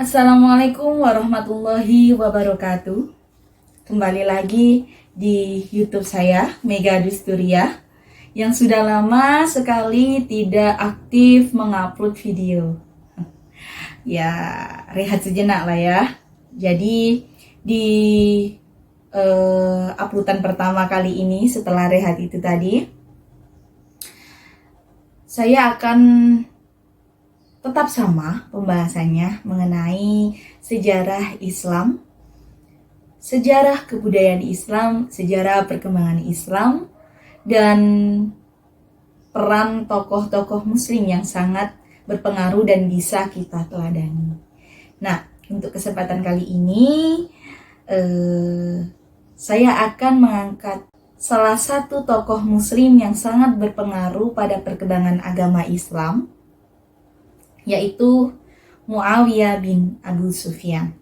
Assalamualaikum warahmatullahi wabarakatuh. Kembali lagi di YouTube saya, Mega Dusturia, yang sudah lama sekali tidak aktif mengupload video. Ya, rehat sejenak lah ya. Jadi di uploadan pertama kali ini setelah rehat itu tadi, saya akan tetap sama pembahasannya mengenai sejarah Islam, sejarah kebudayaan Islam, sejarah perkembangan Islam, dan peran tokoh-tokoh muslim yang sangat berpengaruh dan bisa kita teladani. Nah, untuk kesempatan kali ini saya akan mengangkat salah satu tokoh muslim yang sangat berpengaruh pada perkembangan agama Islam, yaitu Muawiyah bin Abu Sufyan.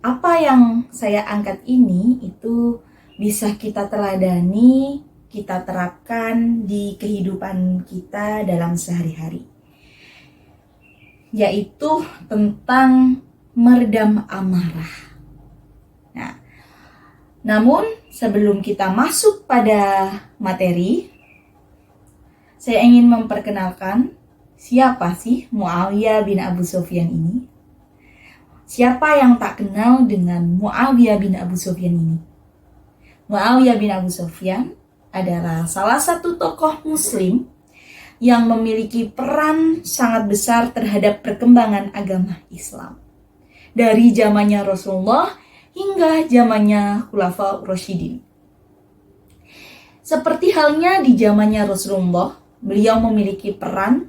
Apa yang saya angkat ini itu bisa kita teladani, kita terapkan di kehidupan kita dalam sehari-hari, yaitu tentang meredam amarah. Nah, namun sebelum kita masuk pada materi, saya ingin memperkenalkan siapa sih Muawiyah bin Abu Sufyan ini? Siapa yang tak kenal dengan Muawiyah bin Abu Sufyan ini? Muawiyah bin Abu Sufyan adalah salah satu tokoh muslim yang memiliki peran sangat besar terhadap perkembangan agama Islam. Dari zamannya Rasulullah hingga zamannya Khulafaur Rasyidin. Seperti halnya di zamannya Rasulullah, beliau memiliki peran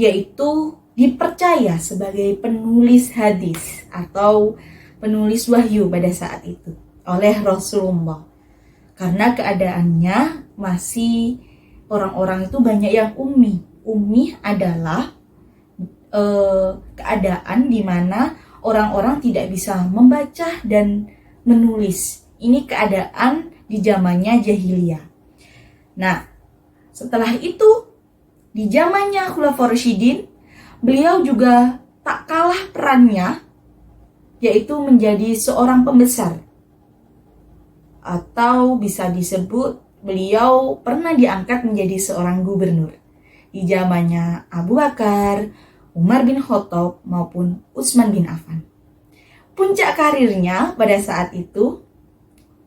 yaitu dipercaya sebagai penulis hadis atau penulis wahyu pada saat itu oleh Rasulullah. Karena keadaannya masih orang-orang itu banyak yang ummi. Ummi adalah keadaan di mana orang-orang tidak bisa membaca dan menulis. Ini keadaan di zamannya jahiliyah. Nah, setelah itu di zamannya Khulafaur Rasyidin, beliau juga tak kalah perannya, yaitu menjadi seorang pembesar. Atau bisa disebut beliau pernah diangkat menjadi seorang gubernur di zamannya Abu Bakar, Umar bin Khattab maupun Utsman bin Affan. Puncak karirnya pada saat itu,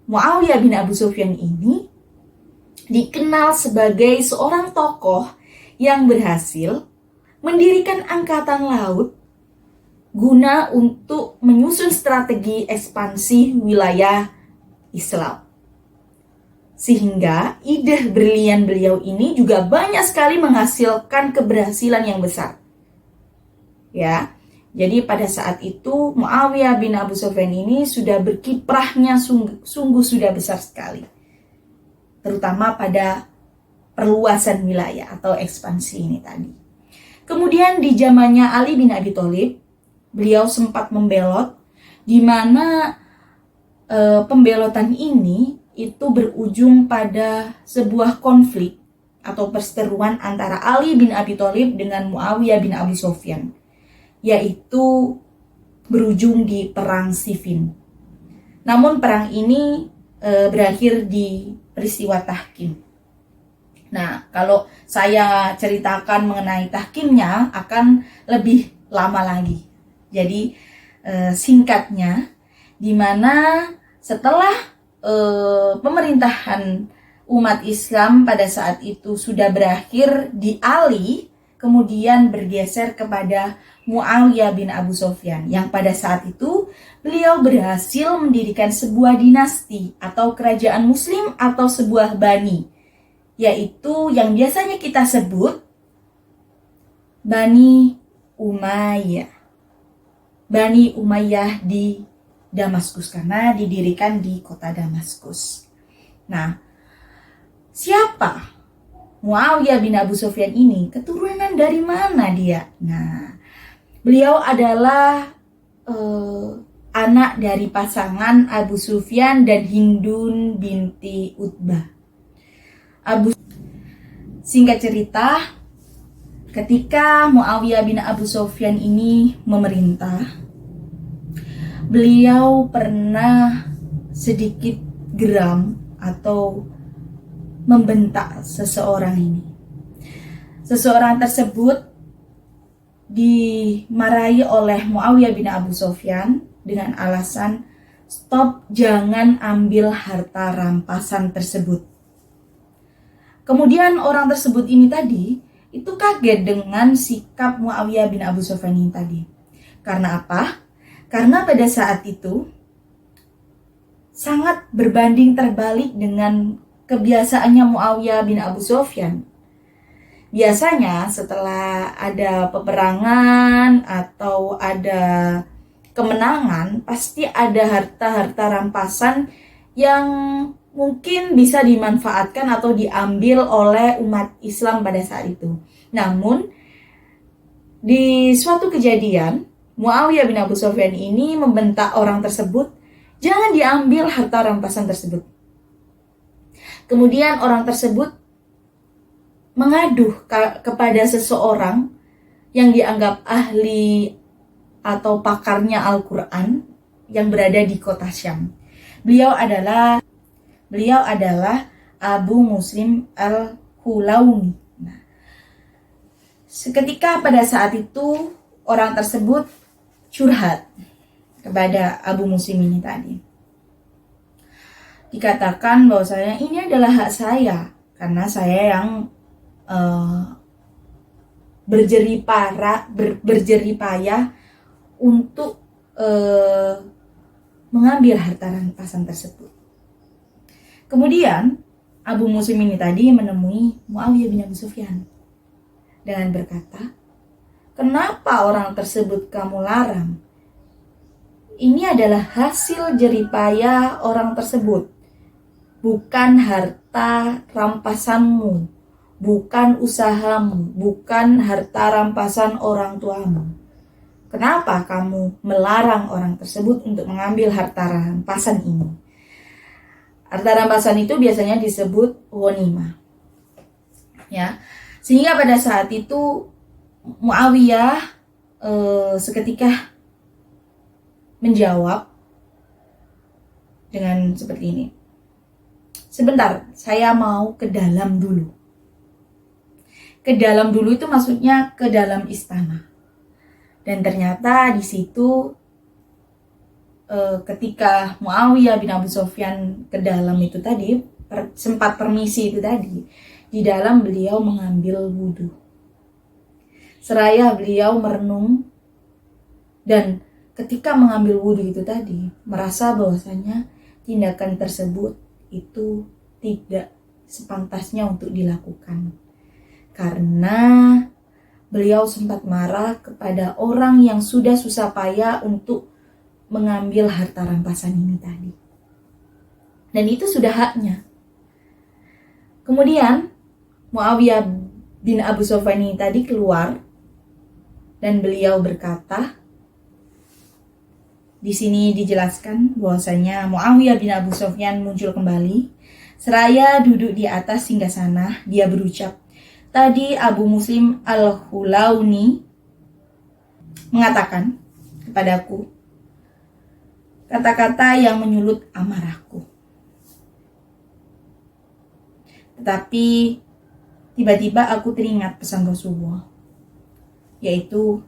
Muawiyah bin Abu Sufyan ini dikenal sebagai seorang tokoh yang berhasil mendirikan angkatan laut guna untuk menyusun strategi ekspansi wilayah Islam. Sehingga ide brilian beliau ini juga banyak sekali menghasilkan keberhasilan yang besar. Ya, jadi pada saat itu Muawiyah bin Abu Sufyan ini sudah berkiprahnya sungguh sudah besar sekali. Terutama pada perluasan wilayah atau ekspansi ini tadi. Kemudian di zamannya Ali bin Abi Thalib, beliau sempat membelot, di mana pembelotan ini itu berujung pada sebuah konflik atau perseteruan antara Ali bin Abi Thalib dengan Muawiyah bin Abi Sufyan, yaitu berujung di perang Siffin. Namun perang ini berakhir di peristiwa tahkim. Nah, kalau saya ceritakan mengenai tahkimnya akan lebih lama lagi. Jadi singkatnya, di mana setelah pemerintahan umat Islam pada saat itu sudah berakhir di Ali, kemudian bergeser kepada Muawiyah bin Abu Sufyan, yang pada saat itu beliau berhasil mendirikan sebuah dinasti atau kerajaan muslim atau sebuah bani, yaitu yang biasanya kita sebut Bani Umayyah. Bani Umayyah di Damaskus, karena didirikan di kota Damaskus. Nah, siapa Muawiyah bin Abu Sufyan ini? Keturunan dari mana dia? Nah, beliau adalah anak dari pasangan Abu Sufyan dan Hindun binti Utbah. Singkat cerita, ketika Muawiyah bin Abu Sufyan ini memerintah, beliau pernah sedikit geram atau membentak seseorang ini. Seseorang tersebut dimarahi oleh Muawiyah bin Abu Sufyan dengan alasan, "Stop, jangan ambil harta rampasan tersebut." Kemudian orang tersebut ini tadi itu kaget dengan sikap Muawiyah bin Abu Sufyan ini tadi. Karena apa? Karena pada saat itu sangat berbanding terbalik dengan kebiasaannya Muawiyah bin Abu Sufyan. Biasanya setelah ada peperangan atau ada kemenangan, pasti ada harta-harta rampasan yang mungkin bisa dimanfaatkan atau diambil oleh umat Islam pada saat itu. Namun, di suatu kejadian, Muawiyah bin Abu Sufyan ini membentak orang tersebut, jangan diambil harta rampasan tersebut. Kemudian orang tersebut mengaduh kepada seseorang yang dianggap ahli atau pakarnya Al-Quran yang berada di kota Syam. Beliau adalah Abu Muslim Al-Khulauni. Nah, seketika pada saat itu orang tersebut curhat kepada Abu Muslim ini tadi. Dikatakan bahwasanya ini adalah hak saya karena saya yang berjerih payah untuk mengambil harta rampasan tersebut. Kemudian Abu Muslim ini tadi menemui Muawiyah bin Abu Sufyan dengan berkata, "Kenapa orang tersebut kamu larang? Ini adalah hasil jeripaya orang tersebut, bukan harta rampasanmu, bukan usahamu, bukan harta rampasan orang tuamu. Kenapa kamu melarang orang tersebut untuk mengambil harta rampasan ini?" Harta rampasan itu biasanya disebut ghanimah. Ya. Sehingga pada saat itu Muawiyah seketika menjawab dengan seperti ini. "Sebentar, saya mau ke dalam dulu." Ke dalam dulu itu maksudnya ke dalam istana. Dan ternyata di situ ketika Muawiyah bin Abu Sufyan ke dalam itu tadi, sempat permisi itu tadi, di dalam beliau mengambil wudhu. Seraya beliau merenung dan ketika mengambil wudhu itu tadi, merasa bahwasanya tindakan tersebut itu tidak sepantasnya untuk dilakukan. Karena beliau sempat marah kepada orang yang sudah susah payah untuk mengambil harta rampasan ini tadi. Dan itu sudah haknya. Kemudian Muawiyah bin Abu Sufyan ini tadi keluar dan beliau berkata, di sini dijelaskan bahwasanya Muawiyah bin Abu Sufyan muncul kembali. Seraya duduk di atas singgasana, dia berucap, "Tadi Abu Muslim Al-Khulauni mengatakan kepadaku kata-kata yang menyulut amarahku. Tetapi tiba-tiba aku teringat pesan Rasulullah, yaitu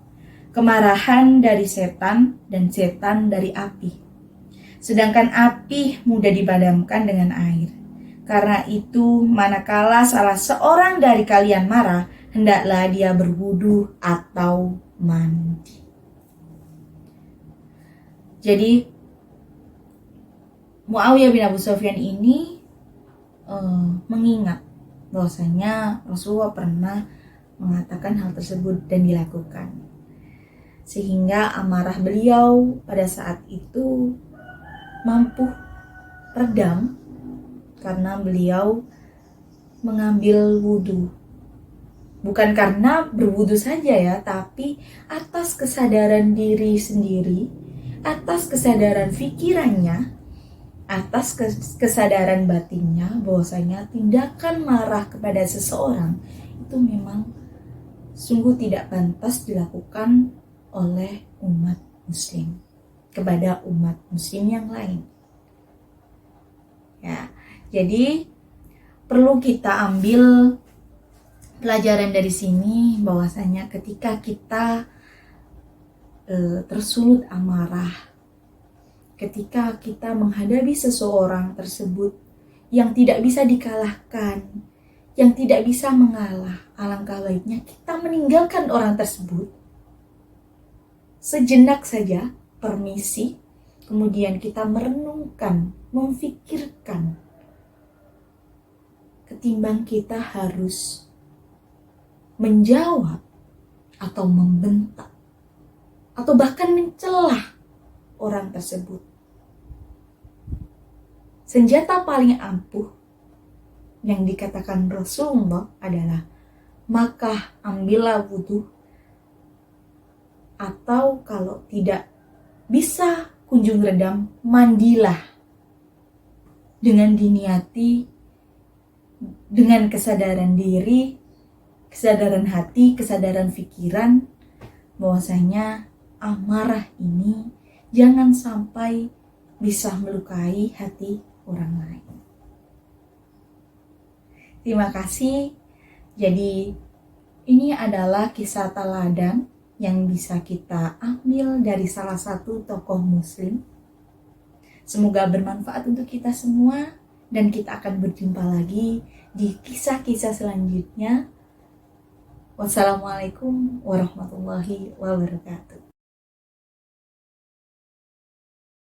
kemarahan dari setan dan setan dari api. Sedangkan api mudah dipadamkan dengan air. Karena itu, manakala salah seorang dari kalian marah, hendaklah dia berwudu atau mandi." Jadi Muawiyah bin Abu Sufyan ini mengingat bahwasanya Rasulullah pernah mengatakan hal tersebut dan dilakukan. Sehingga amarah beliau pada saat itu mampu redam karena beliau mengambil wudhu. Bukan karena berwudhu saja ya, tapi atas kesadaran diri sendiri, atas kesadaran pikirannya, atas kesadaran batinnya bahwasanya tindakan marah kepada seseorang itu memang sungguh tidak pantas dilakukan oleh umat muslim kepada umat muslim yang lain. Ya, jadi perlu kita ambil pelajaran dari sini bahwasanya ketika kita tersulut amarah, ketika kita menghadapi seseorang tersebut yang tidak bisa dikalahkan, yang tidak bisa mengalah, alangkah baiknya kita meninggalkan orang tersebut. Sejenak saja, permisi, kemudian kita merenungkan, memfikirkan, ketimbang kita harus menjawab atau membentak atau bahkan mencelah orang tersebut. Senjata paling ampuh yang dikatakan Rasulullah adalah maka ambillah wudhu, atau kalau tidak bisa kunjung redam, mandilah dengan diniati dengan kesadaran diri, kesadaran hati, kesadaran pikiran bahwasanya amarah ini jangan sampai bisa melukai hati orang lain. Terima kasih. Jadi ini adalah kisah teladan yang bisa kita ambil dari salah satu tokoh muslim. Semoga bermanfaat untuk kita semua dan kita akan berjumpa lagi di kisah-kisah selanjutnya. Wassalamualaikum warahmatullahi wabarakatuh.